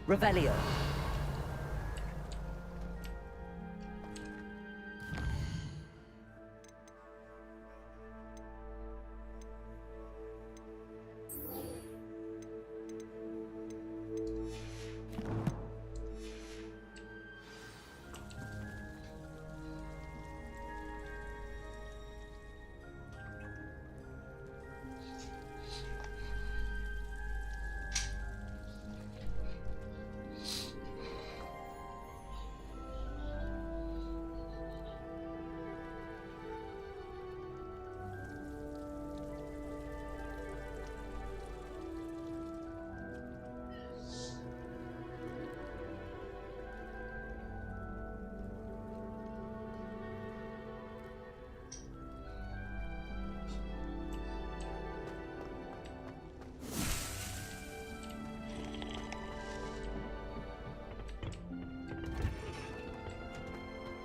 Revelio.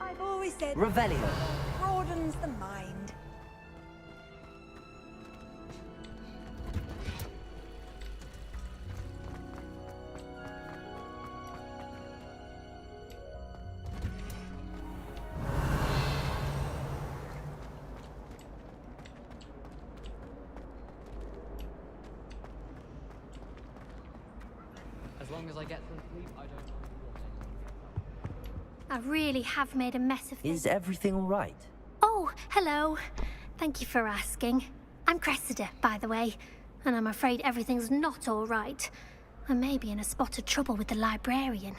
I've always said Revelio. broadens the mind. As long as I get some sleep, I don't mind what I really have made a mess of things. Is everything all right? Oh, hello. Thank you for asking. I'm Cressida, by the way, and I'm afraid everything's not all right. I may be in a spot of trouble with the librarian.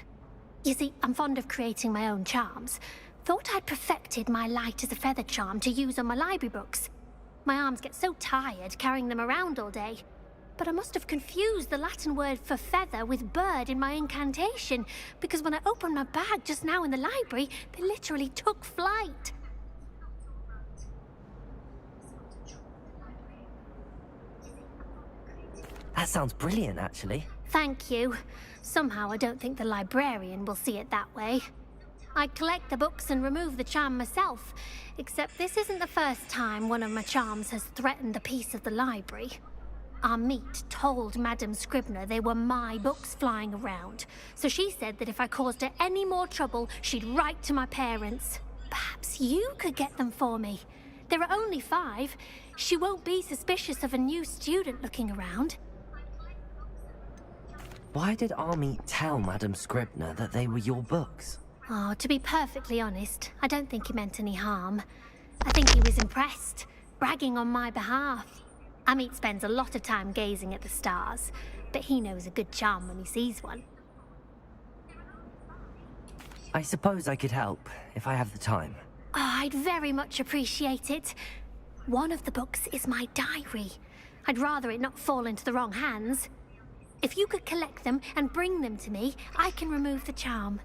You see, I'm fond of creating my own charms. Thought I'd perfected my light as a feather charm to use on my library books. My arms get so tired carrying them around all day. But I must have confused the Latin word for feather with bird in my incantation, because when I opened my bag just now in the library, they literally took flight. That sounds brilliant, actually. Thank you. Somehow I don't think the librarian will see it that way. I collect the books and remove the charm myself, except this isn't the first time one of my charms has threatened the peace of the library. Our meet told Madame Scribner they were my books flying around, so she said that if I caused her any more trouble, she'd write to my parents. Perhaps you could get them for me. There are only 5. She won't be suspicious of a new student looking around. Why did Army tell Madame Scribner that they were your books? Oh, to be perfectly honest, I don't think he meant any harm. I think he was impressed, bragging on my behalf. Amit spends a lot of time gazing at the stars, but he knows a good charm when he sees one. I suppose I could help, if I have the time. Oh, I'd very much appreciate it. One of the books is my diary. I'd rather it not fall into the wrong hands. If you could collect them and bring them to me, I can remove the charm.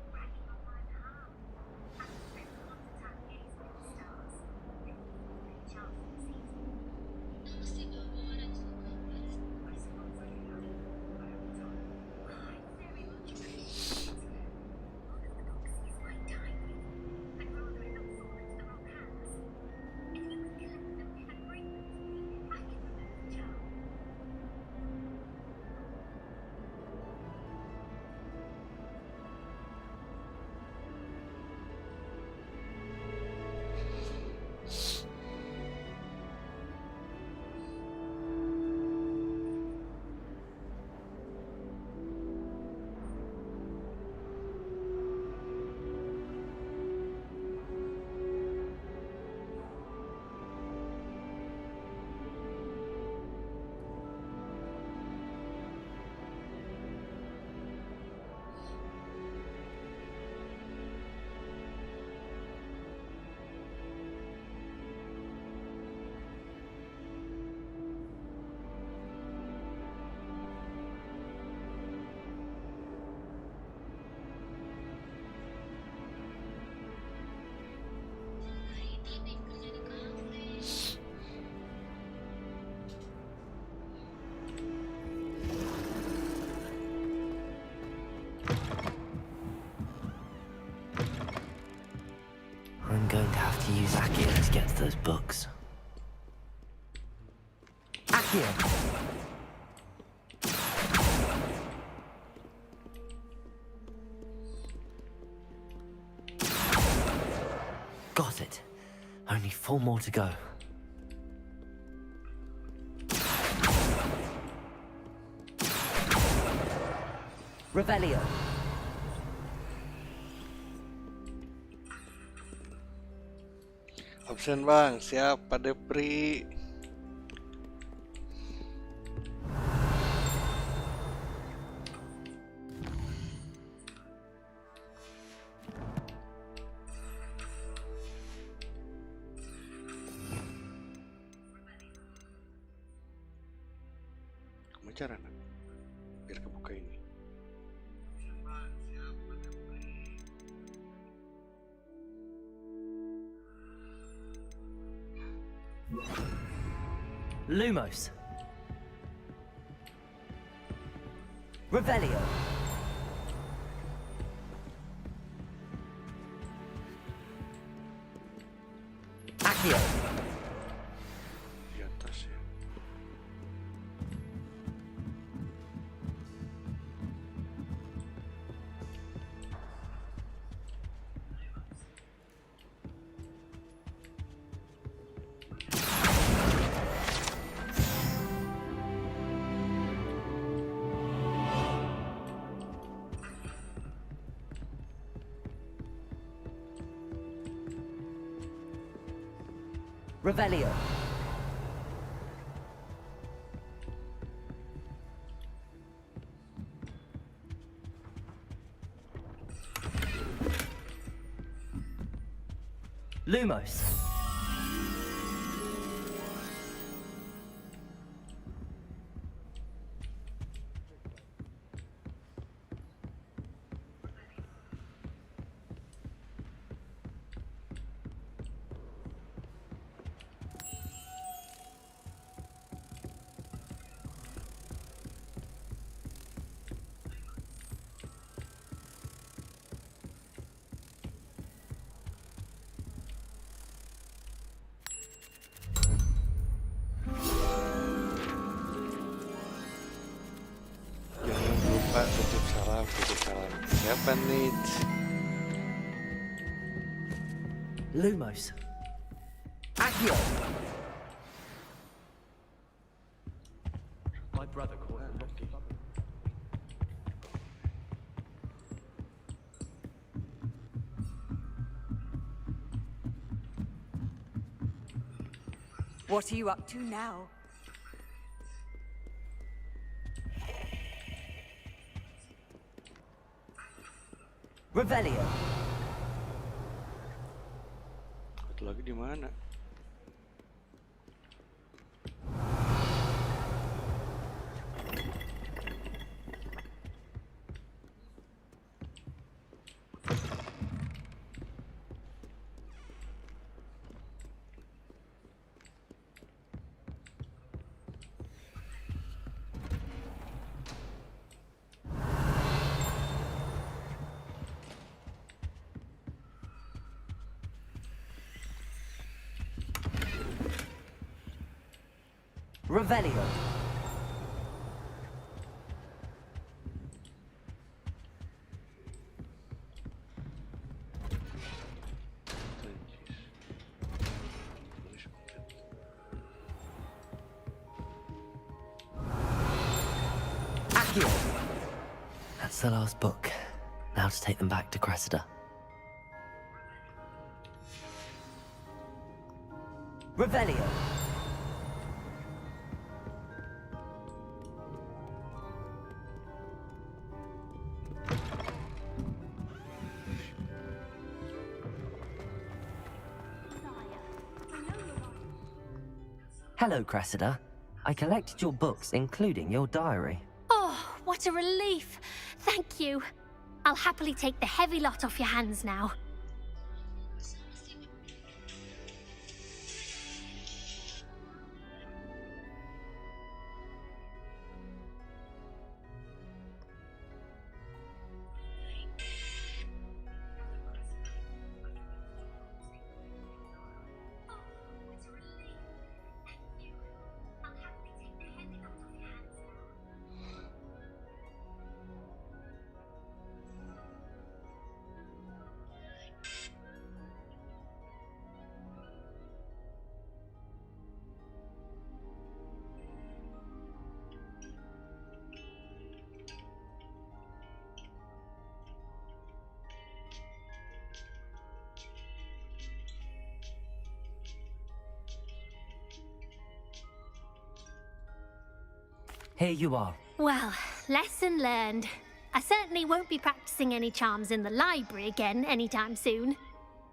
I'm going to have to use Akir to get to those books. Akir! Got it. Only 4 more to go. Revelio. Absen bang, siap Pak Depri. Gimana cara nak? Biar kebuka ini. Lumos. Revelio. Accio. Di atas ya. Revelio. Lumos. Jangan lupa titip salam, titip salam. Siapa nih? Lumos. Accio. My brother called it Rocky. What are you up to now? Revelio. Satu lagi di mana? Revelio. Accio. That's the last book. Now to take them back to Cressida. Revelio. Hello, Cressida. I collected your books, including your diary. Oh, what a relief. Thank you. I'll happily take the heavy lot off your hands now. here you are. Well, lesson learned. I certainly won't be practicing any charms in the library again anytime soon.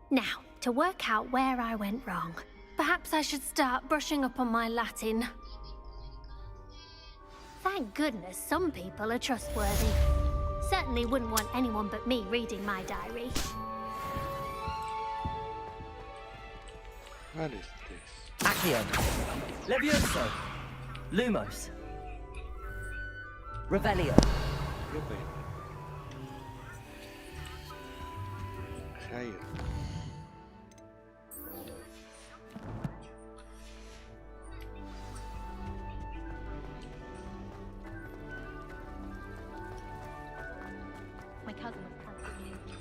Now, to work out where I went wrong. Perhaps I should start brushing up on my Latin. Thank goodness some people are trustworthy. Certainly wouldn't want anyone but me reading my diary. What is this? Accio. Levioso. Lumos. Revelio. Apa ini? Saya. My cousin was perfect.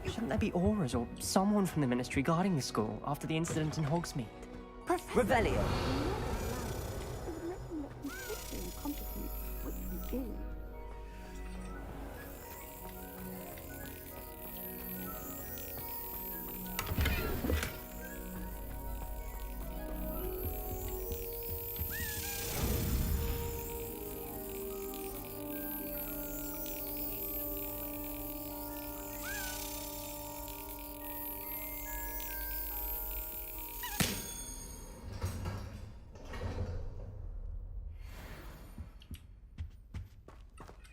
Shouldn't there be auras or someone from the ministry guarding the school after the incident in Hogsmeade? Revelio.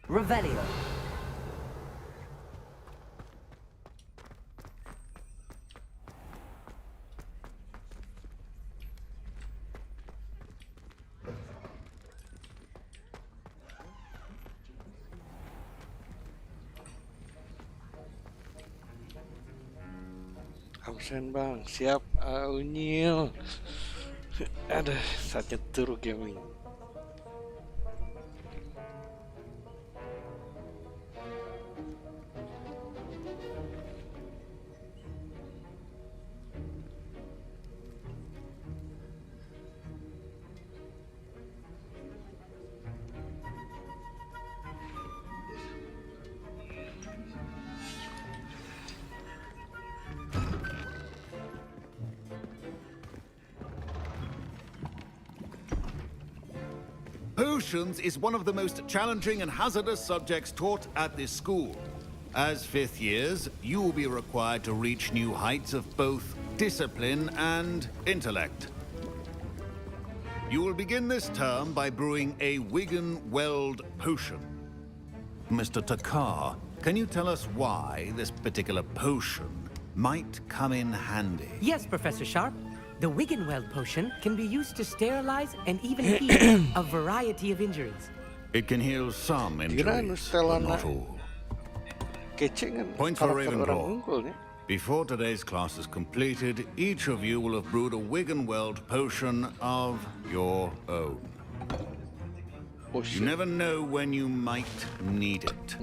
Revelio. Absen bang, siap Unyil. Ada saatnya turun gaming. Potions is one of the most challenging and hazardous subjects taught at this school. As fifth years, you will be required to reach new heights of both discipline and intellect. You will begin this term by brewing a Wigan-Weld potion. Mr. Takar, can you tell us why this particular potion might come in handy? Yes, Professor Sharp. The Wiggenweld potion can be used to sterilize and even heal a variety of injuries. It can heal some Kira injuries, but Nustelana not all. kece kan Point for karakter orang Ravenclaw. unggul ya. Before today's class is completed, each of you will have brewed a Wiggenweld potion of your own. Oh You shit. never know when you might need it.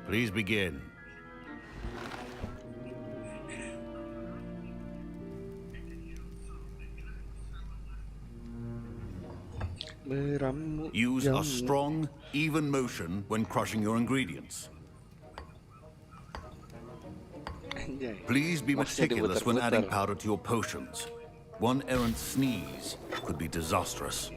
Please begin. Meramu Use a jamu. strong, even motion when crushing your ingredients. Anjay. Please be Masih meticulous when adding diputar-putar. powder to your potions. One errant sneeze could be disastrous.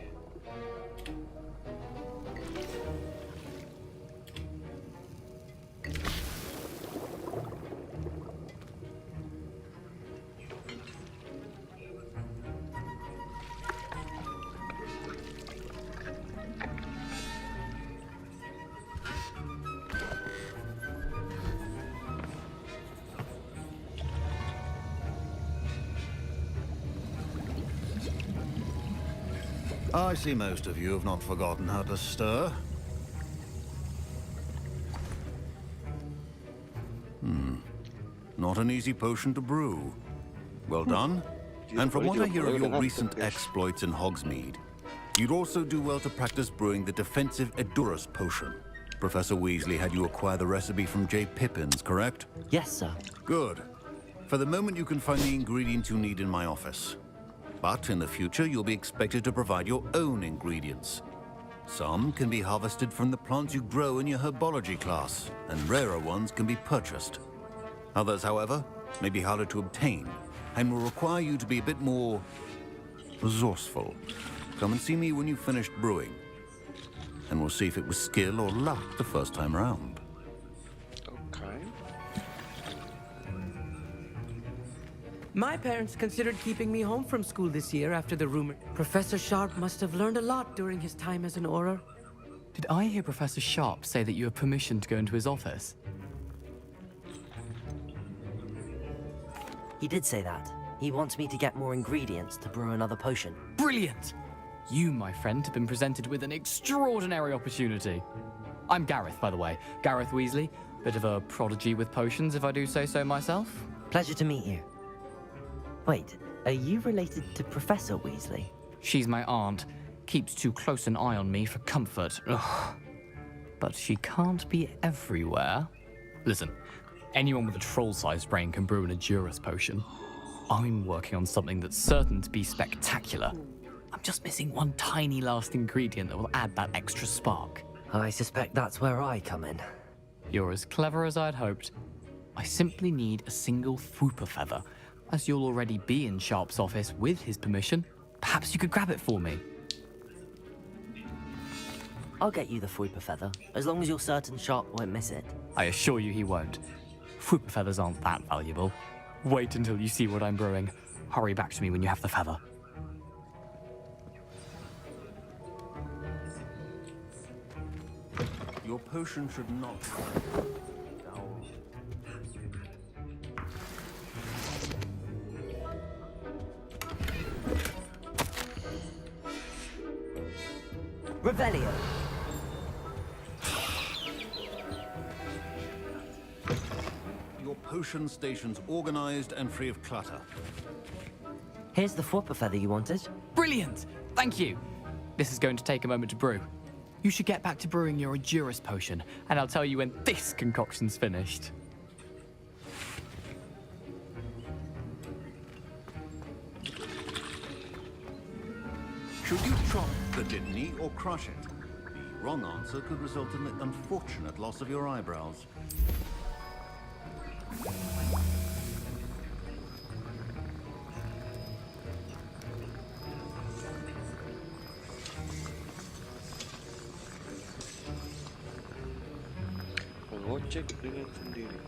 I see most of you have not forgotten how to stir. Not an easy potion to brew. Well done. And from what I hear of your recent exploits in Hogsmeade, you'd also do well to practice brewing the defensive Edurus potion. Professor Weasley had you acquire the recipe from J. Pippin's, correct? Yes, sir. Good. For the moment, you can find the ingredients you need in my office. But in the future, you'll be expected to provide your own ingredients. Some can be harvested from the plants you grow in your herbology class, and rarer ones can be purchased. Others, however, may be harder to obtain, and will require you to be a bit more resourceful. Come and see me when you've finished brewing, and we'll see if it was skill or luck the first time round. Okay. My parents considered keeping me home from school this year after the rumor. Professor Sharp must have learned a lot during his time as an Auror. Did I hear Professor Sharp say that you have permission to go into his office? He did say that. He wants me to get more ingredients to brew another potion. Brilliant! You, my friend, have been presented with an extraordinary opportunity. I'm Gareth, by the way. Gareth Weasley. Bit of a prodigy with potions, if I do say so myself. Pleasure to meet you. Wait, are you related to Professor Weasley? She's my aunt. Keeps too close an eye on me for comfort. Ugh. But she can't be everywhere. Listen, anyone with a troll-sized brain can brew an Adurus potion. I'm working on something that's certain to be spectacular. I'm just missing one tiny last ingredient that will add that extra spark. I suspect that's where I come in. You're as clever as I'd hoped. I simply need a single Fwooper feather. As you'll already be in Sharp's office with his permission, perhaps you could grab it for me. I'll get you the Fwooper feather, as long as you're certain Sharp won't miss it. I assure you he won't. Fwooper feathers aren't that valuable. Wait until you see what I'm brewing. Hurry back to me when you have the feather. Your potion should not... Revelio. Your potion station's organized and free of clutter. Here's the Fwooper feather you wanted. Brilliant! Thank you. This is going to take a moment to brew. You should get back to brewing your Adurus potion, and I'll tell you when this concoction's finished. Should you chop the Didney or crush it? The wrong answer could result in the unfortunate loss of your eyebrows. Mengocek dengan sendiri.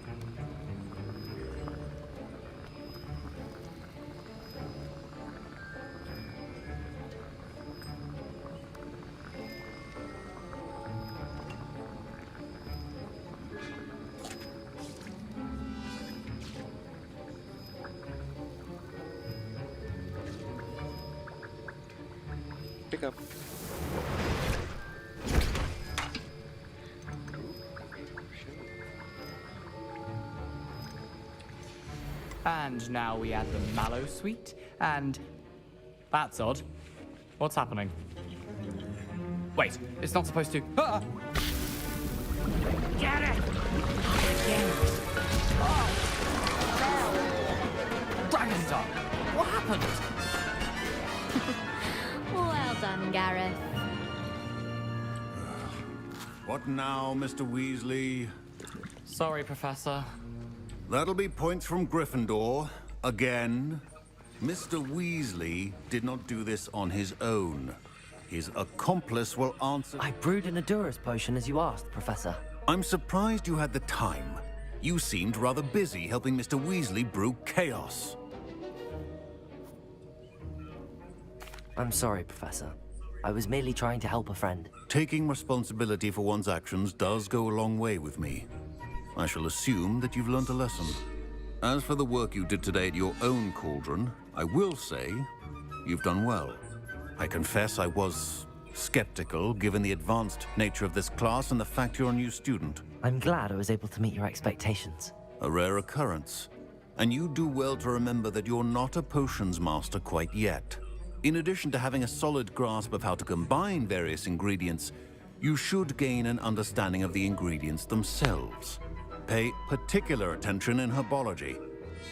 Pick up. And now we add the mallow sweet, and... That's odd. What's happening? Wait, it's not supposed to... Ah! Get it! Oh! Dragon's up! What happened? Well done, Gareth. What now, Mr. Weasley? Sorry, Professor. That'll be points from Gryffindor. Again. Mr. Weasley did not do this on his own. His accomplice will answer... I brewed an Adurus potion as you asked, Professor. I'm surprised you had the time. You seemed rather busy helping Mr. Weasley brew chaos. I'm sorry, Professor. I was merely trying to help a friend. Taking responsibility for one's actions does go a long way with me. I shall assume that you've learnt a lesson. As for the work you did today at your own cauldron, I will say you've done well. I confess I was skeptical, given the advanced nature of this class and the fact you're a new student. I'm glad I was able to meet your expectations. A rare occurrence. And you do well to remember that you're not a potions master quite yet. In addition to having a solid grasp of how to combine various ingredients, you should gain an understanding of the ingredients themselves. Pay particular attention in herbology.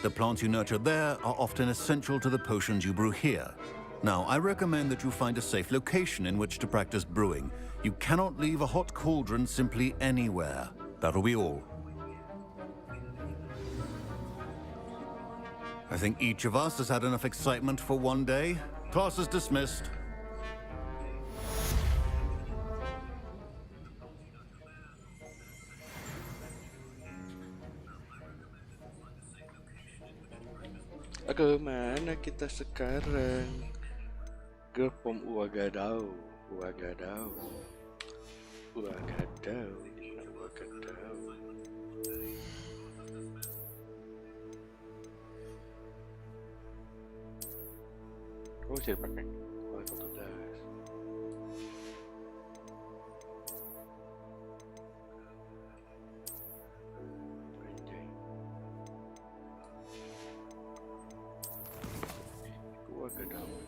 The plants you nurture there are often essential to the potions you brew here. Now, I recommend that you find a safe location in which to practice brewing. You cannot leave a hot cauldron simply anywhere. That'll be all. I think each of us has had enough excitement for one day. Class is dismissed. Ke mana kita sekarang? Ke pom Uagadao. Uagadao. Uagadao. Uagadao. Oh, saya pakai foto das. Anjay. Uagadao.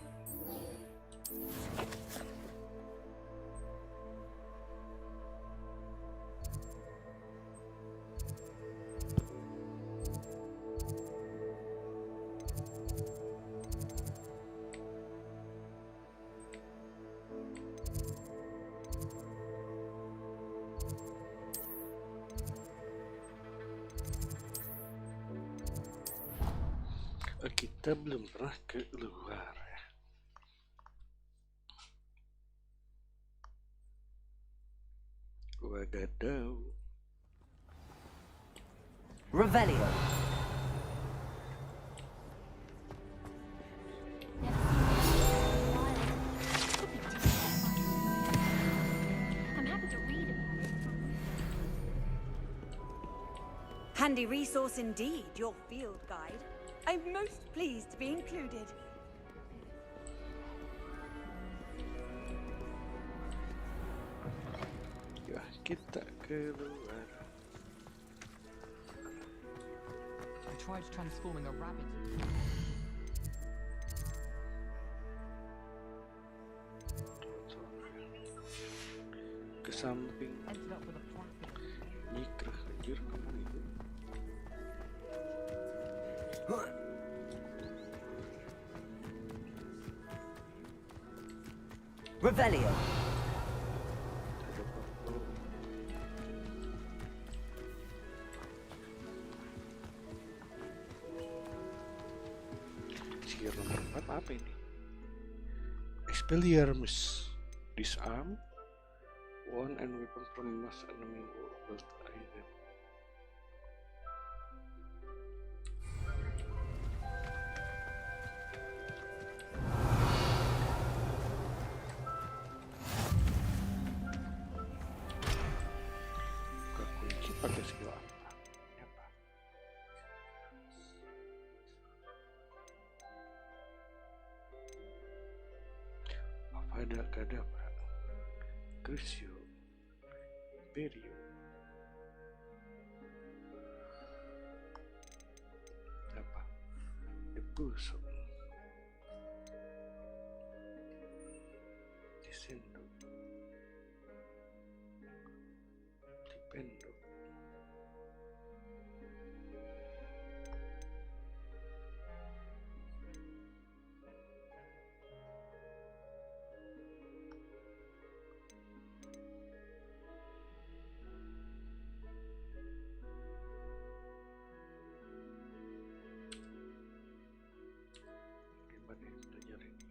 Kita belum pernah keluar ya. Wadaw. Revelio. I'm happy to read about it. Handy resource indeed, your field guide. I'm most pleased to be included. Ya, kita keluar. I tried transforming a rabbit. Ke samping. Ended up with a plastic. Nyikrah anjir kemana itu? Revelio. Skill nomor 4 apa ini? Expelliarmus. Disarm. One and weapon from mass enemy or build item. Kunci pakai skill apa? Ini apa? Avada Kedavra, Crucio, Imperio. Apa? Depuso. Descendo. Dipendo. Gimana ya belajar ini?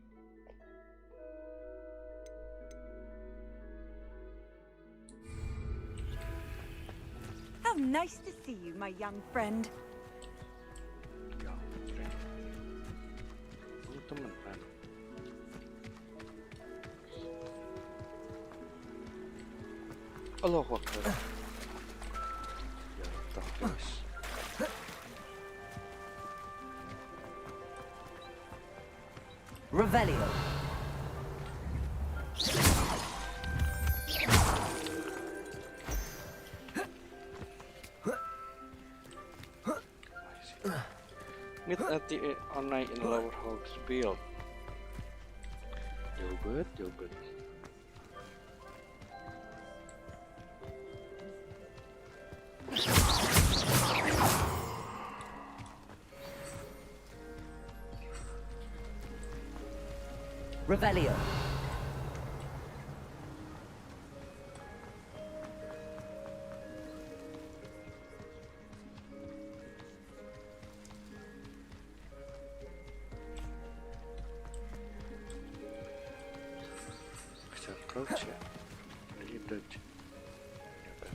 How nice to see you, my young friend. Ya, friend. Lu temen kan? Allahu Akbar. Ya, tak guys. Revelio. Meet at the online in Lower Hogsfield. Yogurt, yogurt. Revelio. Bisa crouch ya? Ini dodge. Ya kan?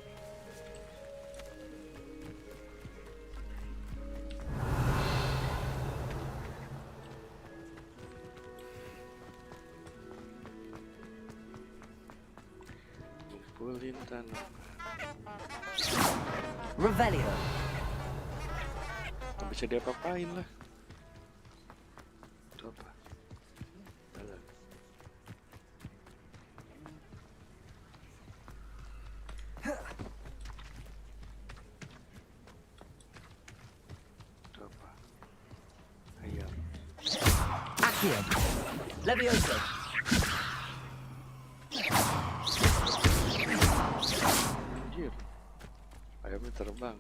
Kumpulin tanaman. Revelio. Nggak bisa diapa-apain lah. Itu apa? Jalan. Itu apa? Ayam. Accio. Levioso. Anjir. Ayamnya terbang.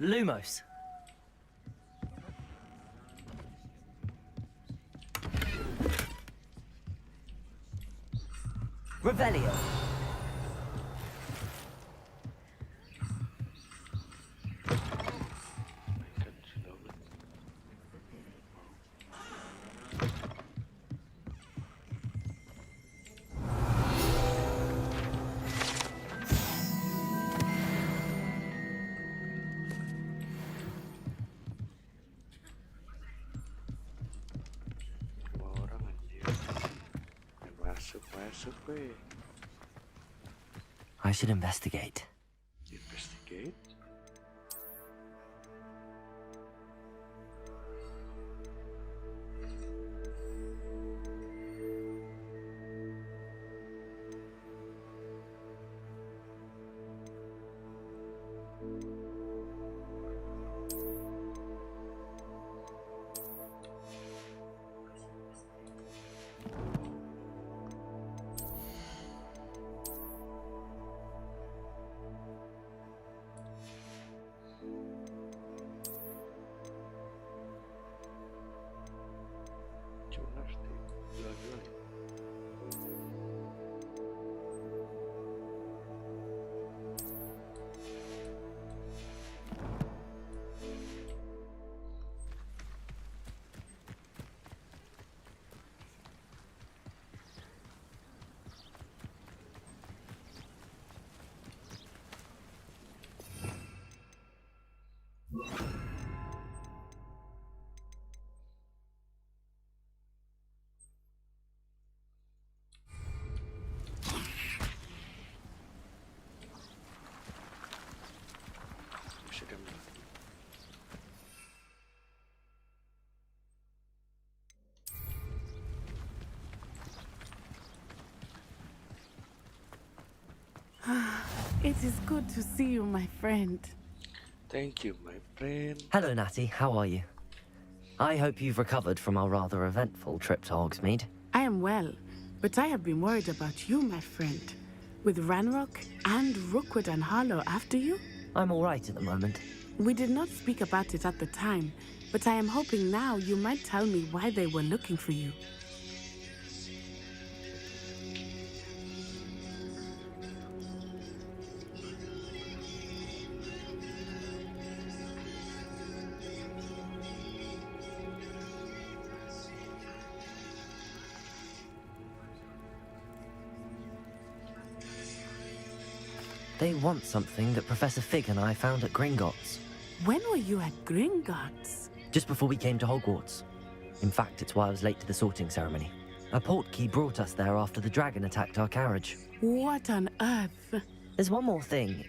Lumos. Revelio. Ikan silaut. Dua orang anjir. Masuk weh. I should investigate. Investigate. Bisa gambar. It is good to see you, my friend. Thank you, my friend. Hello, Natty. How are you? I hope you've recovered from our rather eventful trip to Hogsmeade. I am well, but I have been worried about you, my friend. With Ranrock and Rookwood and Harlow after you? I'm all right at the moment. We did not speak about it at the time, but I am hoping now you might tell me why they were looking for you. They want something that Professor Fig and I found at Gringotts. When were you at Gringotts? Just before we came to Hogwarts. In fact, it's why I was late to the sorting ceremony. A portkey brought us there after the dragon attacked our carriage. What on earth? There's one more thing.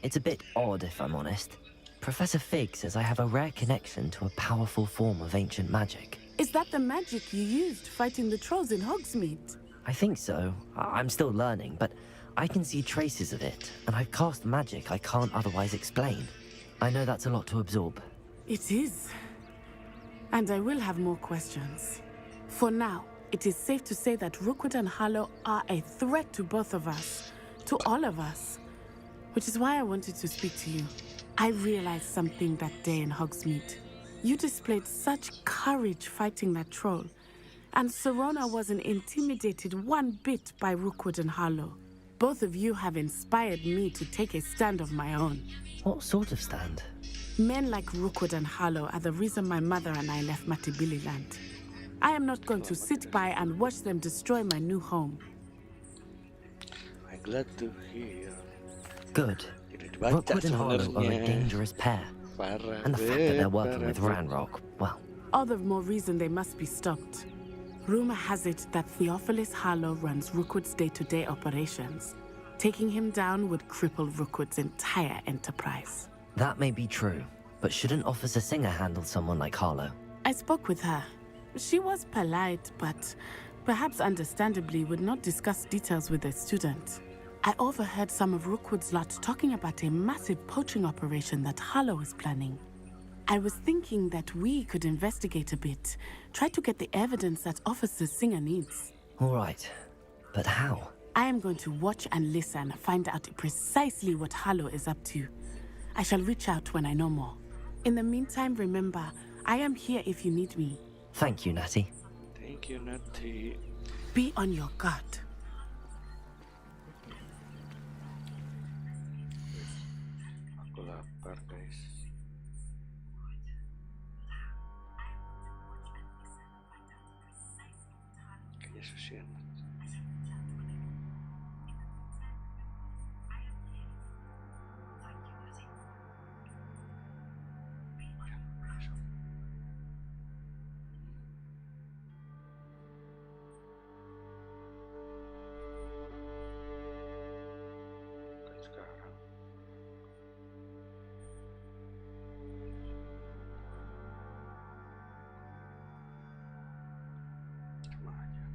It's a bit odd, if I'm honest. Professor Fig says I have a rare connection to a powerful form of ancient magic. Is that the magic you used fighting the trolls in Hogsmeade? I think so. I'm still learning, but I can see traces of it, and I've cast magic I can't otherwise explain. I know that's a lot to absorb. It is. And I will have more questions. For now, it is safe to say that Rookwood and Harlow are a threat to both of us. To all of us. Which is why I wanted to speak to you. I realized something that day in Hogsmeade. You displayed such courage fighting that troll, and Serona wasn't intimidated one bit by Rookwood and Harlow. Both of you have inspired me to take a stand of my own. What sort of stand? Men like Rookwood and Harlow are the reason my mother and I left Matibili land. I am not going to sit by and watch them destroy my new home. I'm glad to hear. Good. Tidak dibaca Rookwood and Harlow are a sebenarnya. dangerous pair. Parah, And the fact that they're working with parah. Ranrock, well, All the more reason they must be stopped. Rumor has it that Theophilus Harlow runs Rookwood's day-to-day operations. Taking him down would cripple Rookwood's entire enterprise. that may be true. But shouldn't Officer Singer handle someone like Harlow? I spoke with her. She was polite, but perhaps understandably would not discuss details with a student. I overheard some of Rookwood's lot talking about a massive poaching operation that Harlow is planning. I was thinking that we could investigate a bit, try to get the evidence that Officer Singer needs. All right. But how? I am going to watch and listen, find out precisely what Harlow is up to. I shall reach out when I know more. In the meantime, remember, I am here if you need me. Thank you, Natty. Thank you, Natty. Be on your guard. Aku lapar, guys. Kayaknya sushi enak. Bukan sekarang. Cuma aja.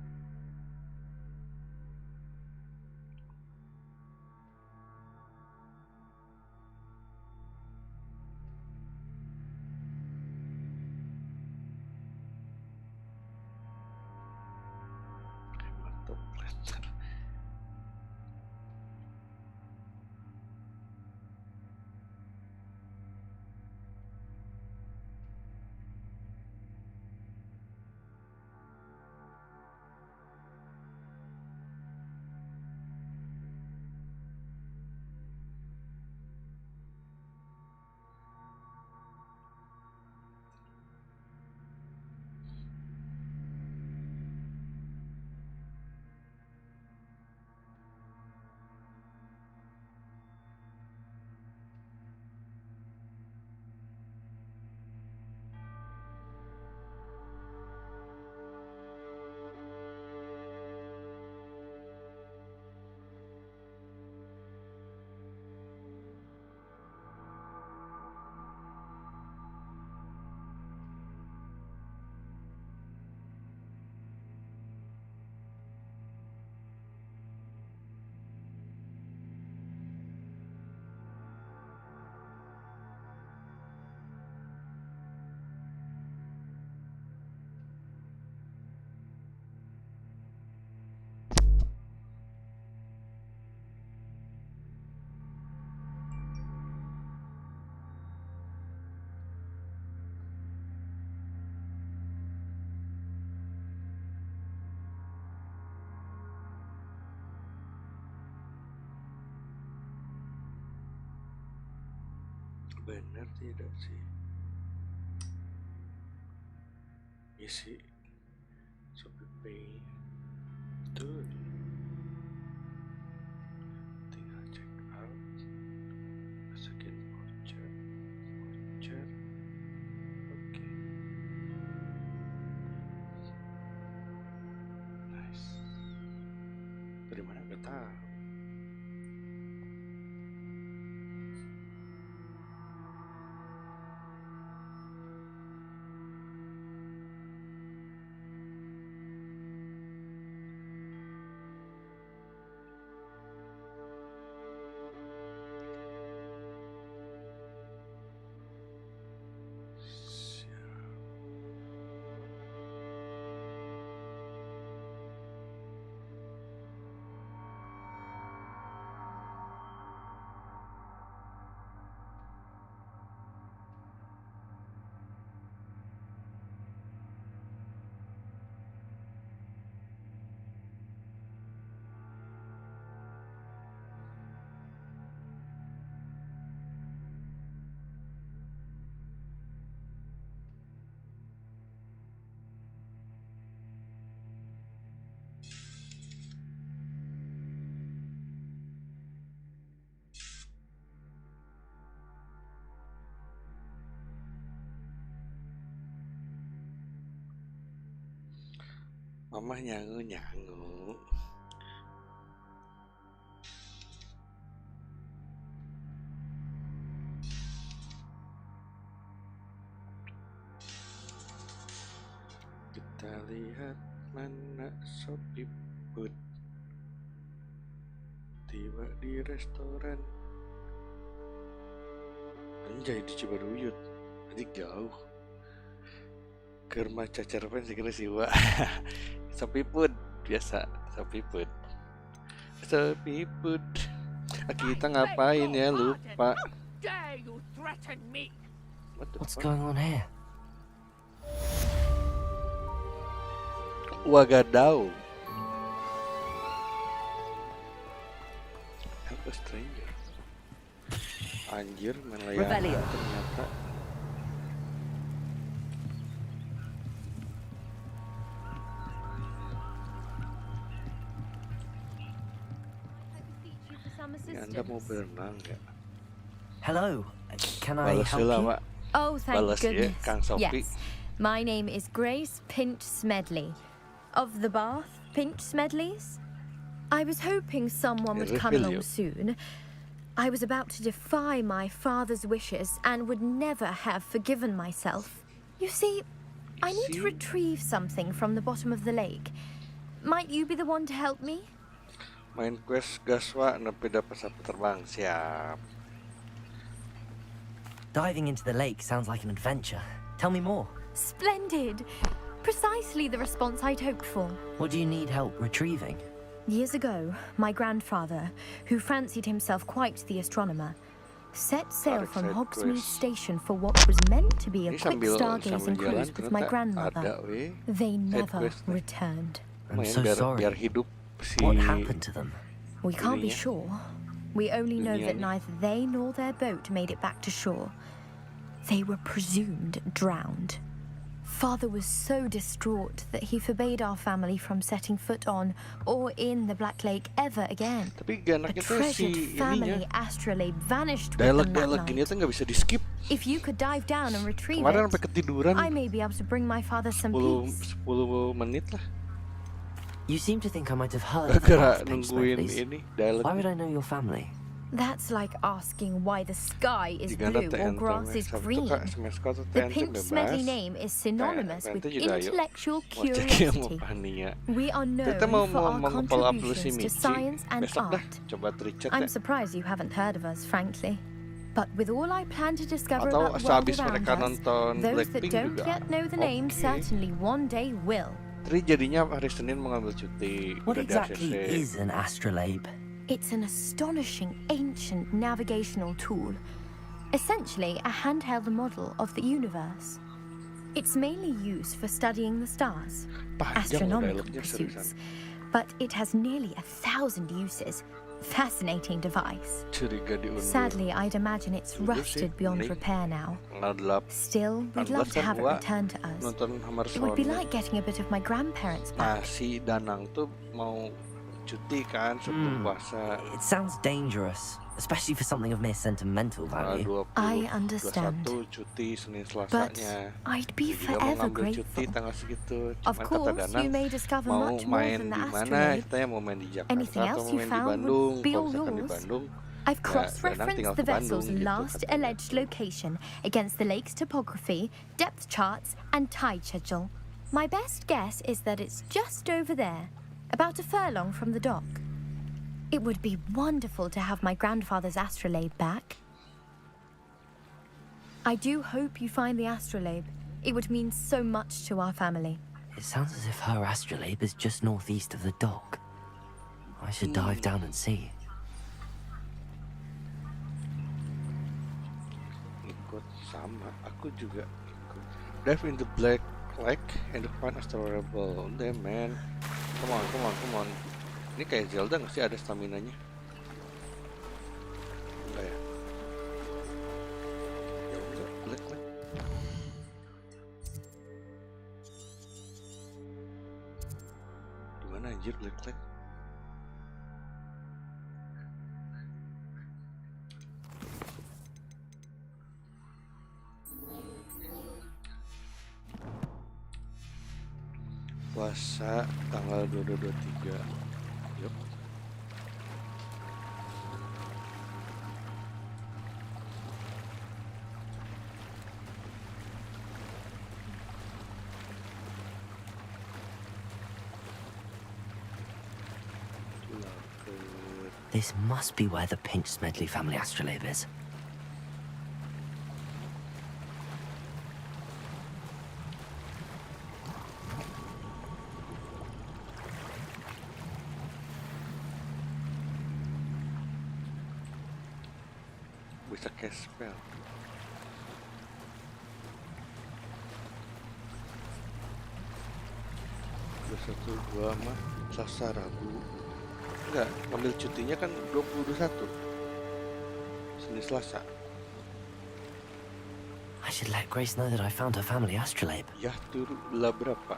Hemat blender. Benar tidak sih? Isi Shopee Pay betul. Tinggal check out, masukin voucher, oke. Nice. Dari mana nggak tahu? Mama nyangu. Kita lihat mana sopiput tiba di restoran. Anjay di Cibaduyut, jadi jauh. Ke rumah cacar pen segera siwa. Sopiput biasa, sopiput. Kita ngapain ya, lupa. What's going on here? Wagadau. Help a stranger. Anjir, main layangan ternyata. Anda mau berenang nggak? Hello, can I Balas help dulu, you? Mak. Oh, thank Balas ya, goodness. Kang Sophie. Yes. My name is Grace Pinch Smedley. Of the Bath Pinch Smedleys? I was hoping someone would come along soon. I was about to defy my father's wishes and would never have forgiven myself. You see, I need to retrieve something from the bottom of the lake. Might you be the one to help me? Main quest gaswa nepi dapat sapu terbang. Siap. Diving into the lake sounds like an adventure. Tell me more. Splendid! Precisely the response I'd hoped for. What do you need help retrieving? Years ago, my grandfather, who fancied himself quite the astronomer, set sail from Hogsmeade Station for what was meant to be a quick stargazing cruise with my grandmother. They never returned. I'm so sorry. What happened to them? We can't be sure. We only know that neither they nor their boat made it back to shore. They were presumed drowned. Father was so distraught that he forbade our family from setting foot on or in the Black Lake ever again. A treasured family astrolabe vanished with them that night. If you could dive down and retrieve it, I may be able to bring my father some peace. 10 menit lah. You seem to think I might have heard of the Bath Pinch Smedleys. Why would I know your family? That's like asking why the sky is blue or grass is green. The Pinch Smedley name is synonymous with intellectual curiosity. We are known for our contributions to science and art. I'm surprised you haven't heard of us, frankly. But with all I plan to discover about the world around us, those that don't yet know the name certainly one day will. Jadinya hari Senin mengambil cuti. What exactly is an astrolabe? It's an astonishing ancient navigational tool, essentially a handheld model of the universe. It's mainly used for studying the stars, astronomical pursuits, but it has nearly 1,000 uses. Fascinating device. Sadly, I'd imagine it's rusted beyond repair now. Still, we'd love to have it returned to us. It would be like getting a bit of my grandparents back. Si Danang tuh mau cuti kan sebelum puasa. It sounds dangerous, especially for something of mere sentimental value. I understand, cuti Senin but Selasanya. I'd be forever grateful. Cuti tanggal segitu. Of course, you may discover much more than the astrolabe. Anything else you found would be all yours. I've cross-referenced the vessel's last alleged location against the lake's topography, depth charts, and tide schedule. My best guess is that it's just over there, about a furlong from the dock. It would be wonderful to have my grandfather's astrolabe back. I do hope you find the astrolabe. It would mean so much to our family. It sounds as if her astrolabe is just northeast of the dock. I should dive down and see. Ikut sama, aku juga ikut. Dive in the Black Lake and find astrolabe. Damn man. Come on. Ini kayak Zelda nggak sih, ada stamina-nya? Enggak ya? Ya udah, Black Lake. Gimana anjir Black Lake? Selasa tanggal 22-23. Yup. This must be where the Pinch Smedley family astrolabe is. Bisa cast spell. Satu dua mah Selasa Rabu. Enggak, ngambil cutinya kan 21. Senin Selasa. I should let Grace know that I found her family astrolabe. Ya, turu belah berapa?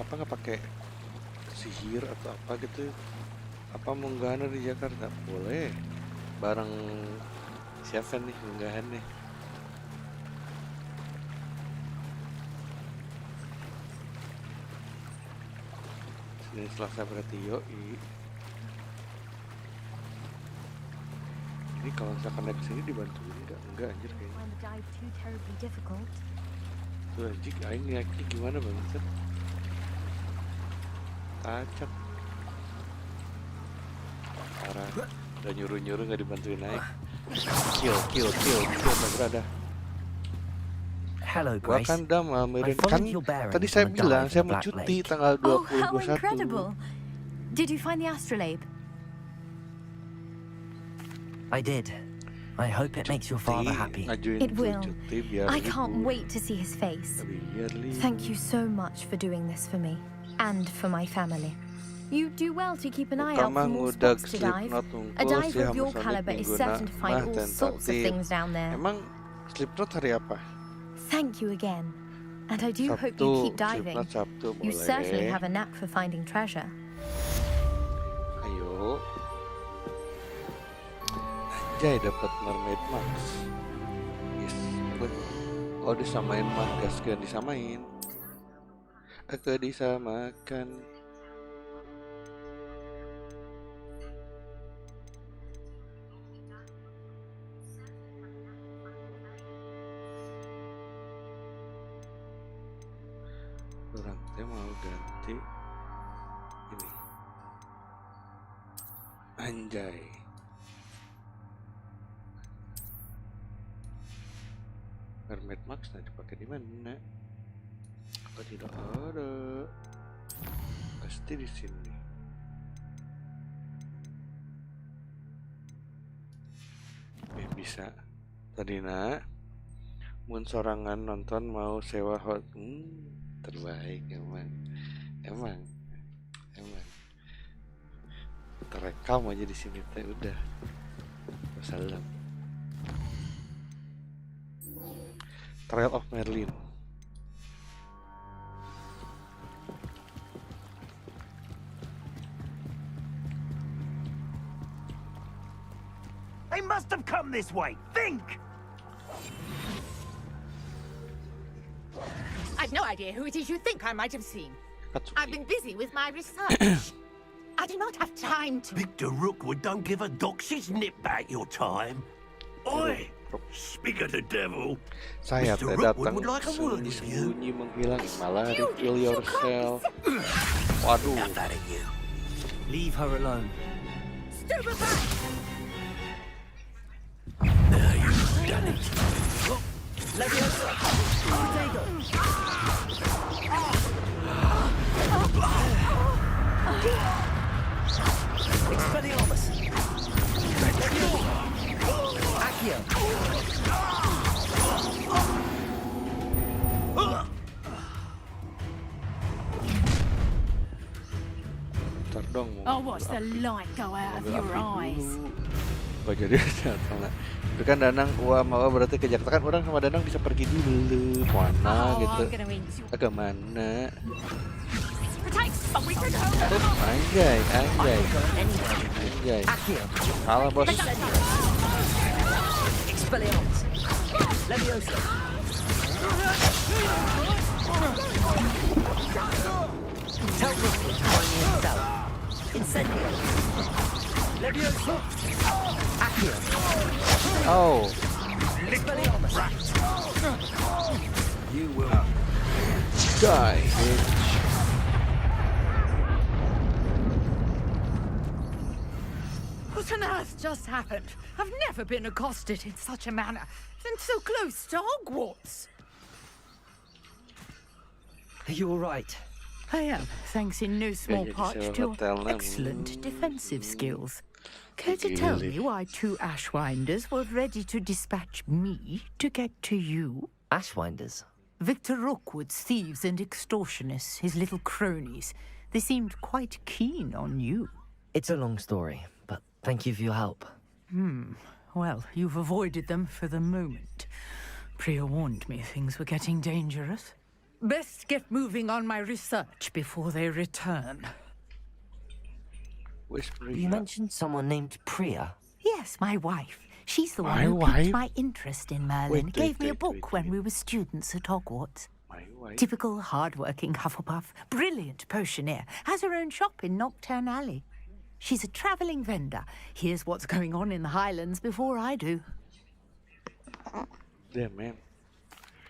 Apa nggak pakai sihir atau apa gitu? Apa munggahan di Jakarta? Boleh. Bareng siapa nih munggahan nih? Senin Selasa berarti yoi. Ini kalau misalkan naik kesini dibantuin enggak anjir kayaknya. Find the dive too terribly difficult. Tuh anjir, ini naiknya gimana banget? Kacak. Parah. Udah nyuruh-nyuruh nggak dibantuin naik. Kill nggak berada. Hello, Gua Grace. kan udah mamerin I kan followed your bearings tadi saya on a bilang dive saya to mau Black cuti Lake. tanggal Oh, how 21. incredible! Did you find the astrolabe? I did. I hope it makes your father happy. Ngajuin It will. cuti biar I can't libur. wait to see his face. Biar libur. Thank you so much for doing this for me and for my family. You do well to keep an eye out for more spots to dive. A dive of your caliber is certain to find all sorts of things down there. Emang Slipknot hari apa? Thank you again. And I do hope you Sabtu, keep diving. Slipknot Sabtu You boleh. certainly have a knack for finding treasure. Ayo. Anjay dapat Mermaid Max. Yes. Oh disamain mah gas kan disamain. Aku disamakan. Orang teh mau ganti ini. Anjay. Mermaid Max nah dipakai di mana? Apa tidak ada? Pasti di sini. Bisa. Tadi nak, mun sorangan nonton mau sewa hot, terbaik emang. Terekam aja di sini teh udah. Wassalam. Trail of Merlin. They must have come this way. Think! I've no idea who it is you think I might have seen. Katsuki. I've been busy with my research. I do not have time to... Victor Rookwood don't give a doxy's nip back your time. Oi! Speak of the devil. Saya Mr. teh Rookwood datang would like a word with you. sembunyi menghilang malah reveal yourself. Waduh. Enough out of you. Leave her alone. Stupefy! Now you've done it. Leviosa! Ortega! Expelliarmus! Accio! Ntar dong mau Oh, watch the light go out of ambil your api eyes. dulu. Kok jadi sama. Itu kan Danang Ua mau berarti ke Jakarta kan orang sama Danang bisa pergi dulu mana Oh, gitu. I'm gonna eat you. Agak mana? Protect! Oh, we can hold Anjay. Accio! Salah bos. Expelliarmus! Leviosa! Tell Rookwood to find me himself. Incendio! Leviosa! Accio! Oh. Expelliarmus! You will die, bitch. What on earth just happened? I've never been accosted in such a manner, and so close to Hogwarts. Are you all right? I am, thanks in no small jadi part sewa to your hotel, excellent defensive skills. Care to tell me why 2 Ashwinders were ready to dispatch me to get to you? Ashwinders? Victor Rookwood's thieves and extortionists, his little cronies. They seemed quite keen on you. It's a long story, but thank you for your help. Well, you've avoided them for the moment. Priya warned me things were getting dangerous. Best get moving on my research before they return. You mentioned someone named Priya. Yes, my wife. She's the one who piqued my interest in Merlin. Gave me a book when we were students at Hogwarts. Typical hard-working Hufflepuff. Brilliant potioneer. Has her own shop in Knockturn Alley. She's a travelling vendor. Here's what's going on in the Highlands before I do. Damn, man.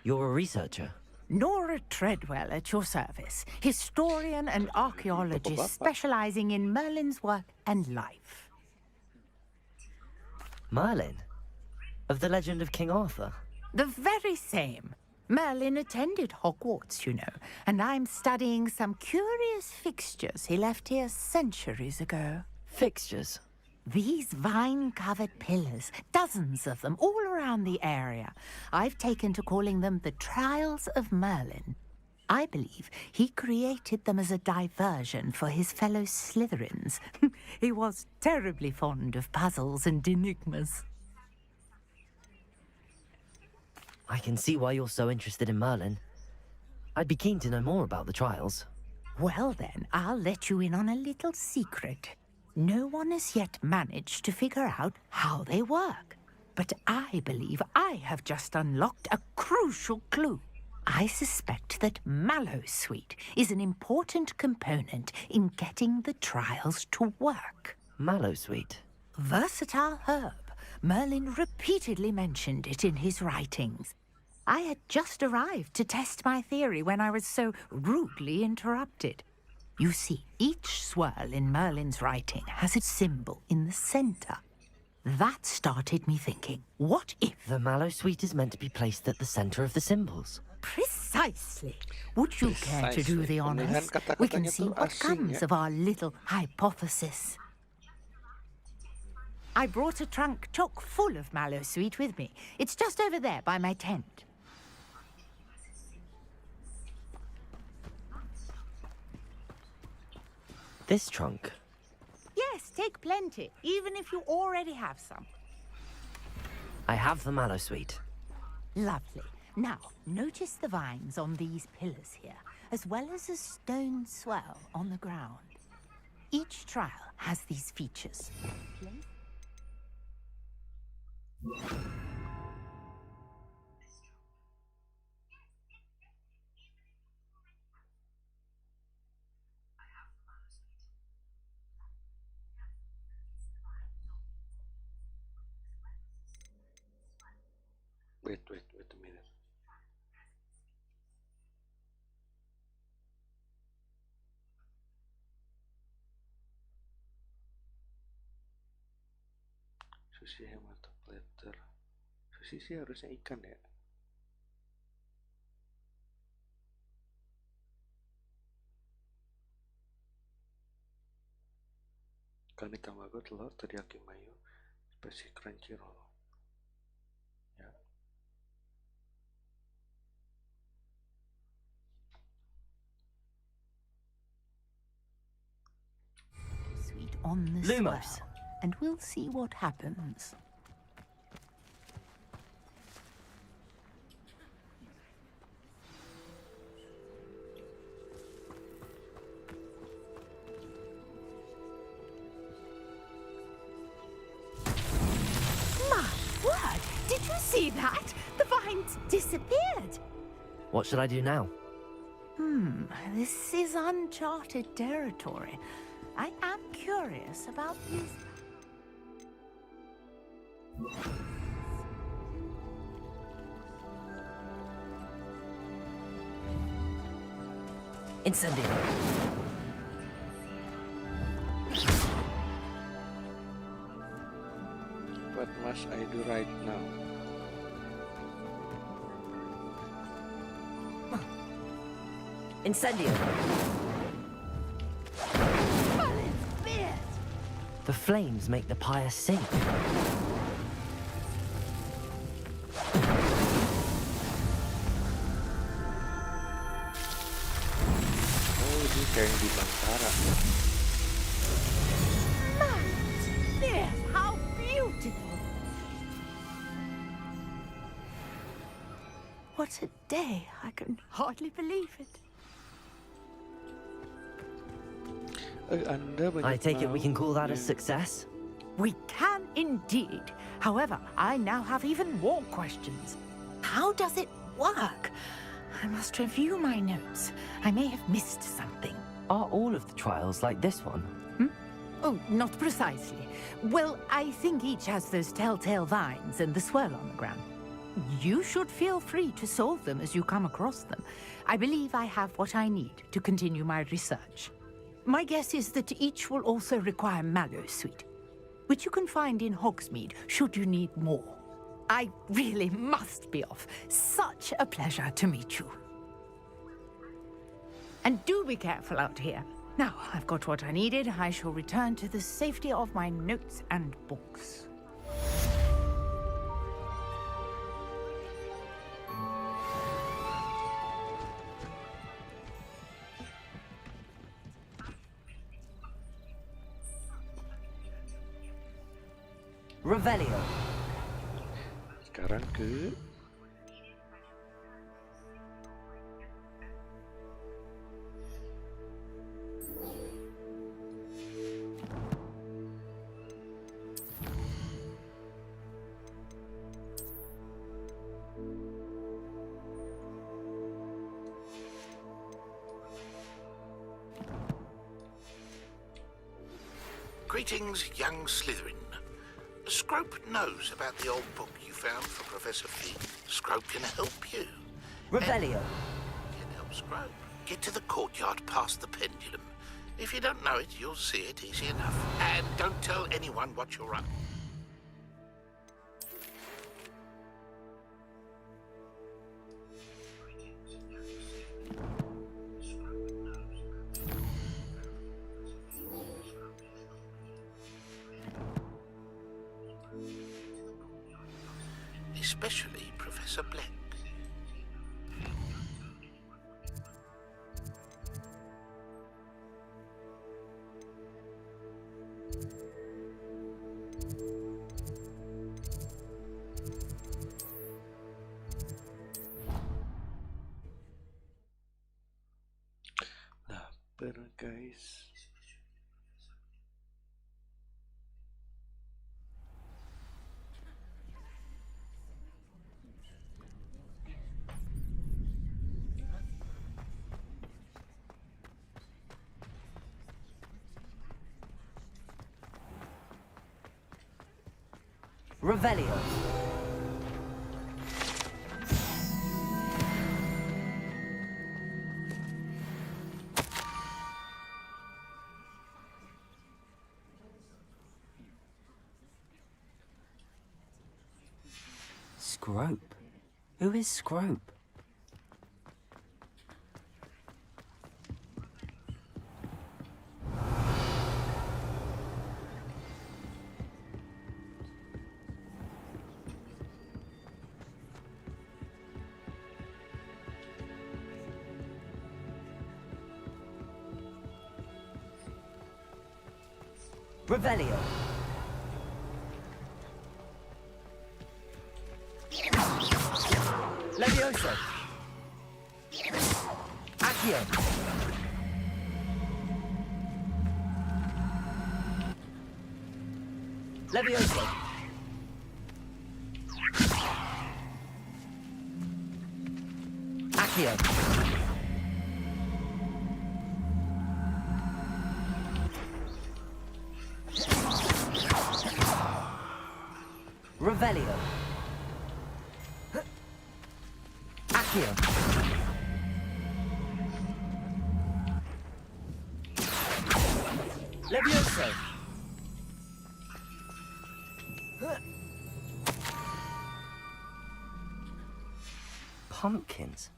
You're a researcher? Nora Treadwell at your service. Historian and archaeologist specialising in Merlin's work and life. Merlin? Of the legend of King Arthur? The very same. Merlin attended Hogwarts, you know, and I'm studying some curious fixtures he left here centuries ago. Fixtures? These vine-covered pillars, dozens of them, all around the area. I've taken to calling them the Trials of Merlin. I believe he created them as a diversion for his fellow Slytherins. He was terribly fond of puzzles and enigmas. I can see why you're so interested in Merlin. I'd be keen to know more about the trials. Well then, I'll let you in on a little secret. No one has yet managed to figure out how they work. But I believe I have just unlocked a crucial clue. I suspect that Mallowsweet is an important component in getting the trials to work. Mallowsweet? Versatile herb. Merlin repeatedly mentioned it in his writings. I had just arrived to test my theory when I was so rudely interrupted. You see, each swirl in Merlin's writing has its symbol in the center. That started me thinking, what if... The Mallowsweet is meant to be placed at the center of the symbols. Precisely. Would you care to do the honors? We can see what comes of our little hypothesis. I brought a trunk chock full of Mallowsweet with me. It's just over there by my tent. This trunk? Yes, take plenty, even if you already have some. I have the Mallowsweet. Lovely. Now, notice the vines on these pillars here, as well as a stone swell on the ground. Each trial has these features. Wait a minute. Sushi hemata platter. Sushi sih harusnya ikan ya. Kami tamago telur teriyaki mayo spesies crunchy roll. Ya. Sweet on the swell, and we'll see what happens. My word! Did you see that? The vine It's disappeared. What should I do now? This is uncharted territory. I am curious about these. Incendio. What must I do right now? Incendio. The flames make the pyre sink. Oh, ini kayak di Bantara. Yes, how beautiful! What a day! I can hardly believe it. I take it we can call that a success? We can indeed. However, I now have even more questions. How does it work? I must review my notes. I may have missed something. Are all of the trials like this one? Oh, not precisely. Well, I think each has those telltale vines and the swirl on the ground. You should feel free to solve them as you come across them. I believe I have what I need to continue my research. My guess is that each will also require mallow sweet, which you can find in Hogsmeade should you need more. I really must be off. Such a pleasure to meet you. And do be careful out here. Now, I've got what I needed. I shall return to the safety of my notes and books. Revelio. Sekarang ke Greetings, young Slytherin. Scrope knows about the old book you found for Professor Fig. Scrope can help you. Revelio. Can help Scrope. Get to the courtyard past the pendulum. If you don't know it, you'll see it easy enough. And don't tell anyone what you're up. Especially Professor Black. Lapar, guys. Revelio. Scrope? Who is Scrope? Revelio. Levioso. Accio. Levioso. Accio. Revelio. Accio. Levioso. Pumpkins.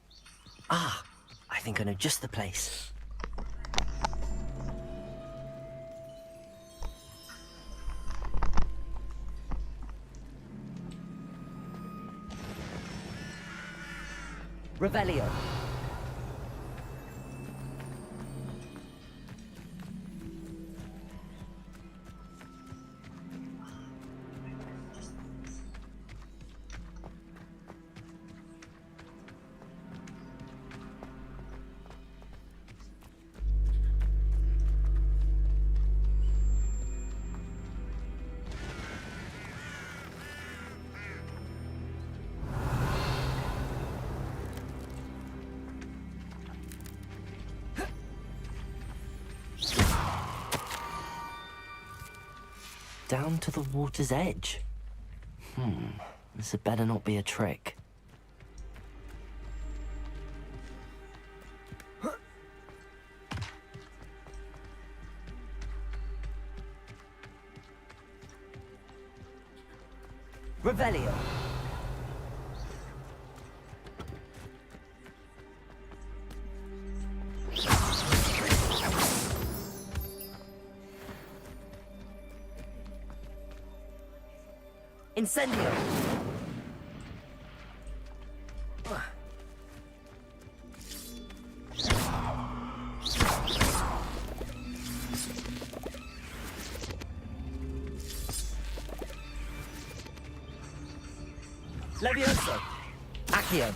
Ah, I think I know just the place. Revelio. Down to the water's edge. This had better not be a trick. Revelio. Incendio! Levioso! Accio!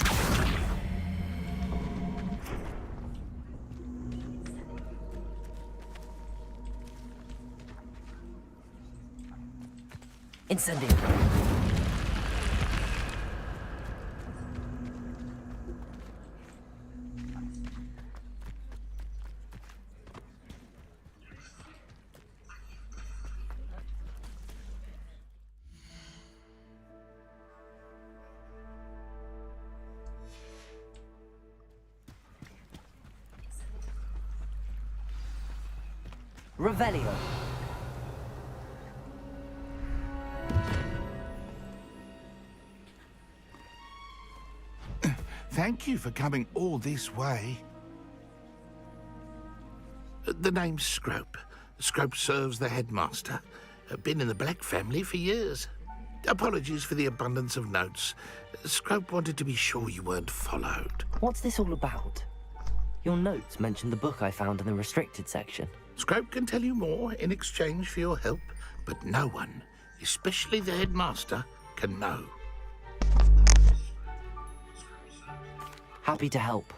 Incendio! Revelio. Thank you for coming all this way. The name's Scrope. Scrope serves the headmaster. Been in the Black family for years. Apologies for the abundance of notes. Scrope wanted to be sure you weren't followed. What's this all about? Your notes mentioned the book I found in the restricted section. Scrope can tell you more in exchange for your help, but no one, especially the headmaster, can know. Happy to help,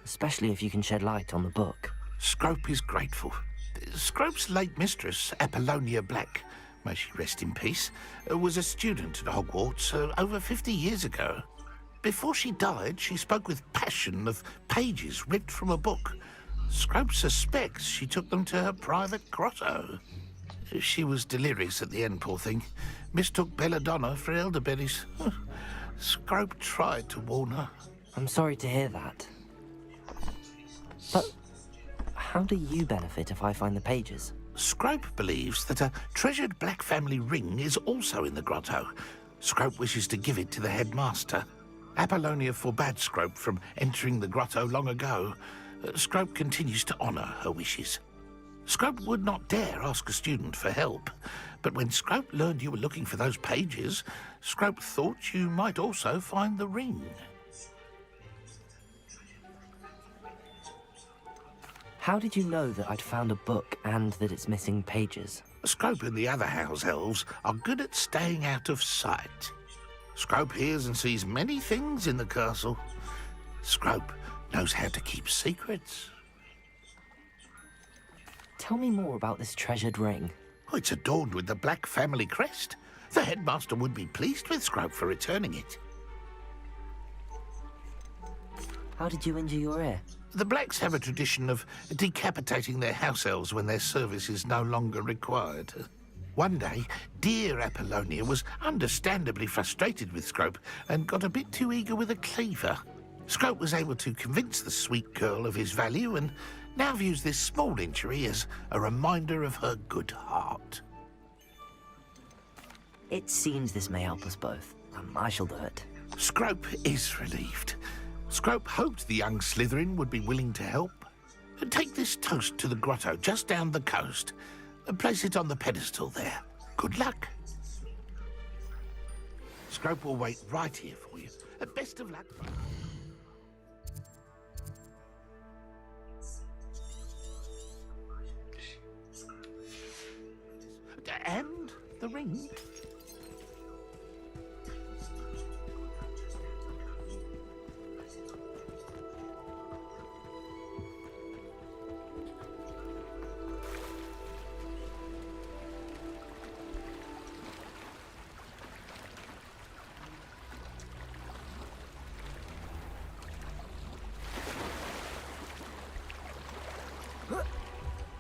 especially if you can shed light on the book. Scrope is grateful. Scrope's late mistress, Apollonia Black, may she rest in peace, was a student at Hogwarts over 50 years ago. Before she died, she spoke with passion of pages ripped from a book. Scrope suspects she took them to her private grotto. She was delirious at the end, poor thing. Mistook belladonna for elderberries. Scrope tried to warn her. I'm sorry to hear that. But how do you benefit if I find the pages? Scrope believes that a treasured Black family ring is also in the grotto. Scrope wishes to give it to the headmaster. Apollonia forbade Scrope from entering the grotto long ago. Scrope continues to honour her wishes. Scrope would not dare ask a student for help, but when Scrope learned you were looking for those pages, Scrope thought you might also find the ring. How did you know that I'd found a book and that it's missing pages? Scrope and the other house elves are good at staying out of sight. Scrope hears and sees many things in the castle. Scrope knows how to keep secrets. Tell me more about this treasured ring. Oh, it's adorned with the Black family crest. The headmaster would be pleased with Scrope for returning it. How did you injure your ear? The Blacks have a tradition of decapitating their house elves when their service is no longer required. One day, dear Apollonia was understandably frustrated with Scrope and got a bit too eager with a cleaver. Scrope was able to convince the sweet girl of his value and now views this small injury as a reminder of her good heart. It seems this may help us both. I shall do it. Scrope is relieved. Scrope hoped the young Slytherin would be willing to help. Take this toast to the grotto just down the coast. Place it on the pedestal there. Good luck. Scrope will wait right here for you. Best of luck. And the ring.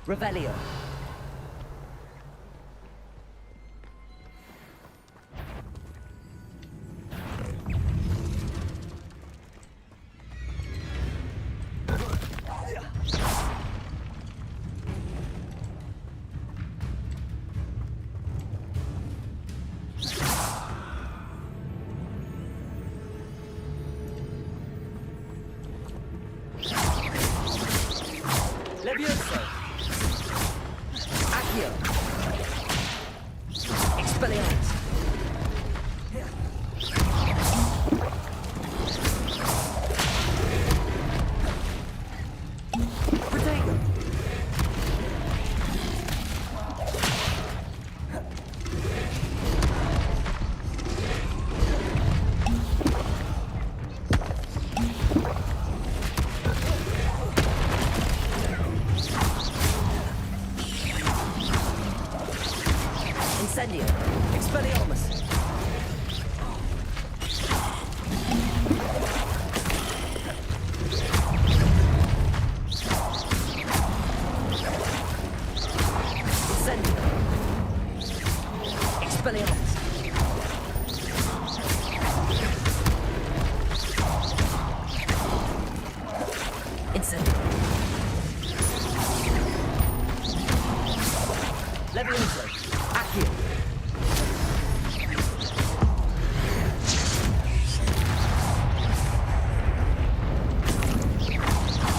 Revelio. Levioso. Accio. Expelliarmus. Protego. Incendio. Expelliarmus. Incendio. Expelliarmus. Incendio. Levioso. Accio.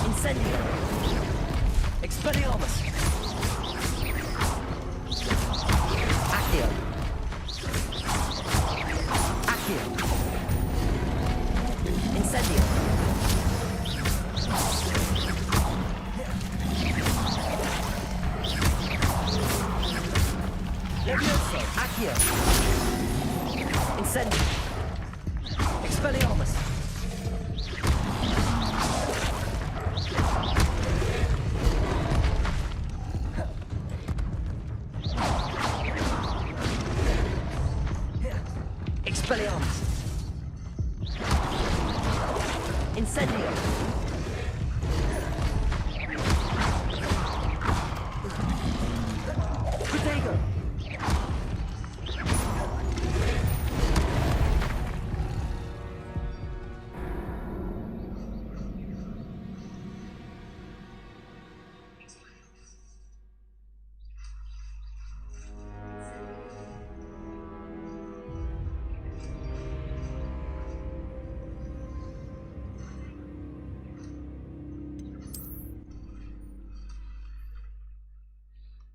Incendio. Expelliarmus. Accio. Accio. Incendio. Levioso. Accio. Incendio. Expelliarmus. Expelliarmus. Incendio. Protego.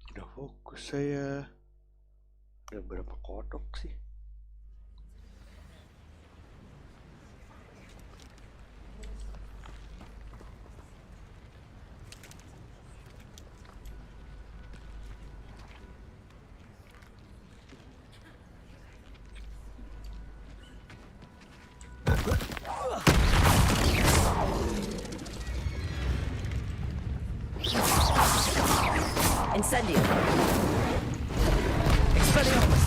Udah fokus saya. Ada berapa kodok sih? Incendio. Expelliarmus.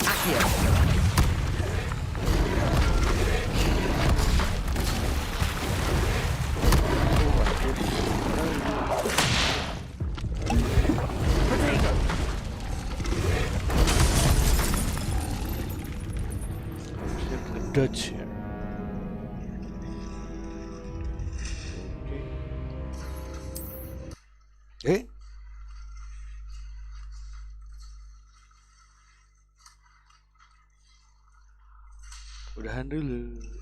Accio. Dutch ya. Oke. Udahan dulu.